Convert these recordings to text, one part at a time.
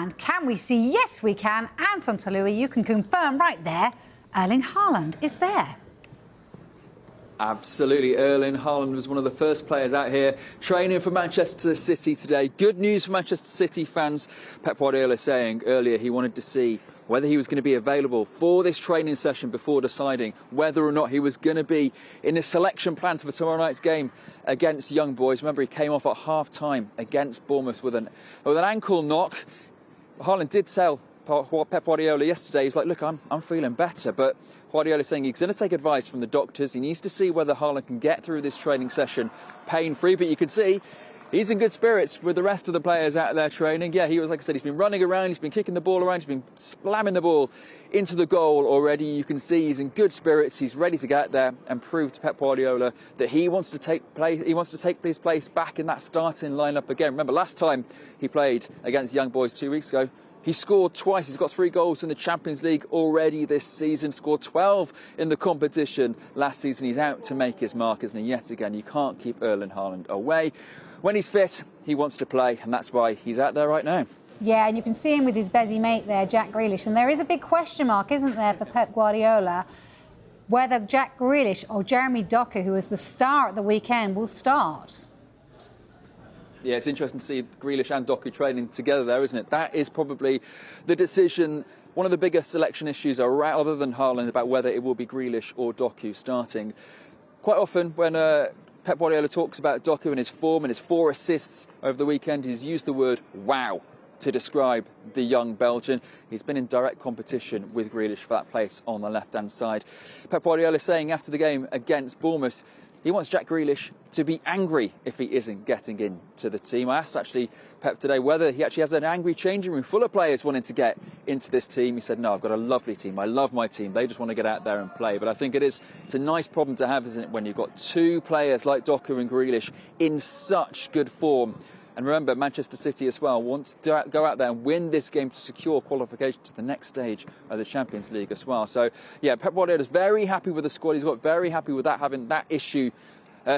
And can we see? Yes, we can. Anton Tolui, you can confirm right there, Erling Haaland is there. Absolutely. Erling Haaland was one of the first players out here training for Manchester City today. Good news for Manchester City fans. Pep Guardiola saying earlier he wanted to see whether he was going to be available for this training session before deciding whether or not he was going to be in his selection plans for tomorrow night's game against Young Boys. Remember, he came off at half-time against Bournemouth with an ankle knock. Haaland did tell Pep Guardiola yesterday, he's like, look, I'm feeling better, but Guardiola's saying he's going to take advice from the doctors. He needs to see whether Haaland can get through this training session pain-free, but you can see he's in good spirits with the rest of the players out there training. Yeah, he was, like I said, he's been running around, he's been kicking the ball around, he's been slamming the ball into the goal already. You can see he's in good spirits, he's ready to get there and prove to Pep Guardiola that he wants to take his place back in that starting lineup again. Remember, last time he played against Young Boys 2 weeks ago, he scored twice. He's got 3 goals in the Champions League already this season, scored 12 in the competition last season. He's out to make his mark, isn't he? Yet again, you can't keep Erling Haaland away. When he's fit, he wants to play, and that's why he's out there right now. Yeah, and you can see him with his busy mate there, Jack Grealish. And there is a big question mark, isn't there, for Pep Guardiola, whether Jack Grealish or Jeremy Doku, who was the star at the weekend, will start. Yeah, it's interesting to see Grealish and Doku training together there, isn't it? That is probably the decision, one of the biggest selection issues other than Haaland, about whether it will be Grealish or Doku starting. Quite often when Pep Guardiola talks about Doku and his form and his 4 assists over the weekend, he's used the word wow to describe the young Belgian. He's been in direct competition with Grealish for that place on the left-hand side. Pep Guardiola saying after the game against Bournemouth, he wants Jack Grealish to be angry if he isn't getting into the team. I asked actually Pep today whether he actually has an angry changing room full of players wanting to get into this team. He said, no, I've got a lovely team. I love my team. They just want to get out there and play. But I think it's a nice problem to have, isn't it, when you've got 2 players like Doku and Grealish in such good form. And remember, Manchester City as well wants to go out there and win this game to secure qualification to the next stage of the Champions League as well. So, yeah, Pep Guardiola is very happy with the squad. He's got very happy with that, having that issue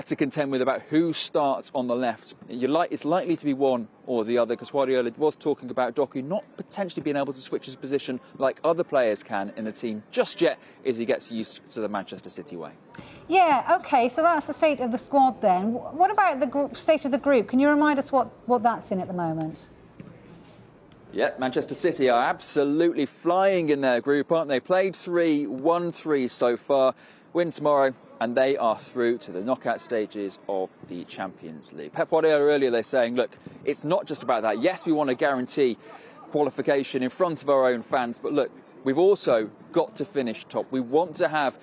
to contend with about who starts on the left. It's likely to be one or the other, because Guardiola was talking about Doku not potentially being able to switch his position like other players can in the team just yet as he gets used to the Manchester City way. Yeah, OK, so that's the state of the squad then. What about the state of the group? Can you remind us what that's in at the moment? Yeah, Manchester City are absolutely flying in their group, aren't they? Played 3, won 3 so far, win tomorrow, and they are through to the knockout stages of the Champions League. Pep Guardiola earlier, they're saying, look, it's not just about that. Yes, we want to guarantee qualification in front of our own fans, but look, we've also got to finish top. We want to have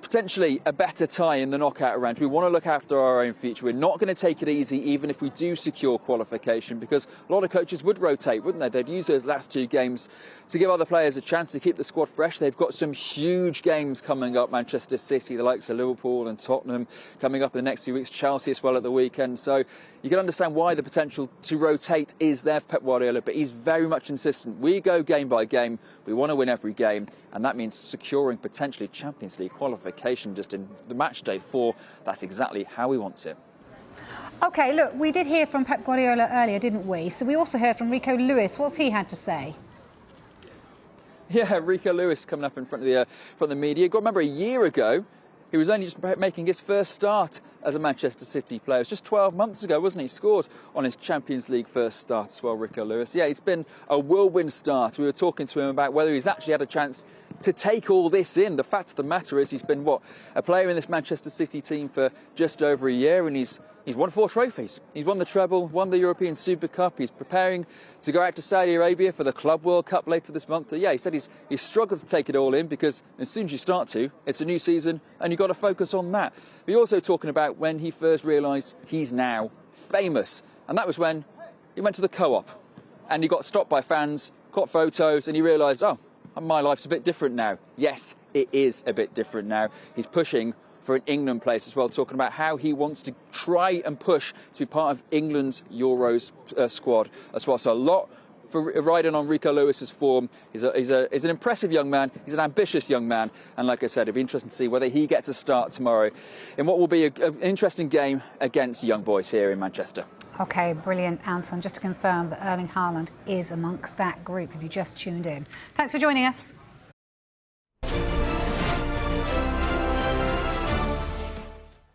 potentially a better tie in the knockout round. We want to look after our own future. We're not going to take it easy even if we do secure qualification, because a lot of coaches would rotate, wouldn't they? They'd use those last 2 games to give other players a chance to keep the squad fresh. They've got some huge games coming up, Manchester City, the likes of Liverpool and Tottenham coming up in the next few weeks, Chelsea as well at the weekend. So you can understand why the potential to rotate is there for Pep Guardiola, but he's very much insistent. We go game by game. We want to win every game, and that means securing potentially Champions League qualification just in the match day 4. That's exactly how he wants it. OK, look, we did hear from Pep Guardiola earlier, didn't we? So we also heard from Rico Lewis. What's he had to say? Yeah, Rico Lewis coming up in front of the media. Remember, a year ago, he was only just making his first start as a Manchester City player. It was just 12 months ago, wasn't he? He scored on his Champions League first start as well, Rico Lewis. Yeah, it's been a whirlwind start. We were talking to him about whether he's actually had a chance to take all this in. The fact of the matter is he's been, a player in this Manchester City team for just over a year, and he's won 4 trophies. He's won the treble, won the European Super Cup. He's preparing to go out to Saudi Arabia for the Club World Cup later this month. Yeah, he said he's struggled to take it all in, because as soon as you start to, it's a new season and you've got to focus on that. But you're also talking about when he first realised he's now famous. And that was when he went to the Co-op and he got stopped by fans, got photos, and he realised, oh, my life's a bit different now. Yes, it is a bit different now. He's pushing for an England place as well, talking about how he wants to try and push to be part of England's Euros squad as well. So a lot for riding on Rico Lewis's form. He's an impressive young man. He's an ambitious young man. And like I said, it'll be interesting to see whether he gets a start tomorrow in what will be an interesting game against Young Boys here in Manchester. OK, brilliant, Anton. Just to confirm that Erling Haaland is amongst that group if you just tuned in. Thanks for joining us.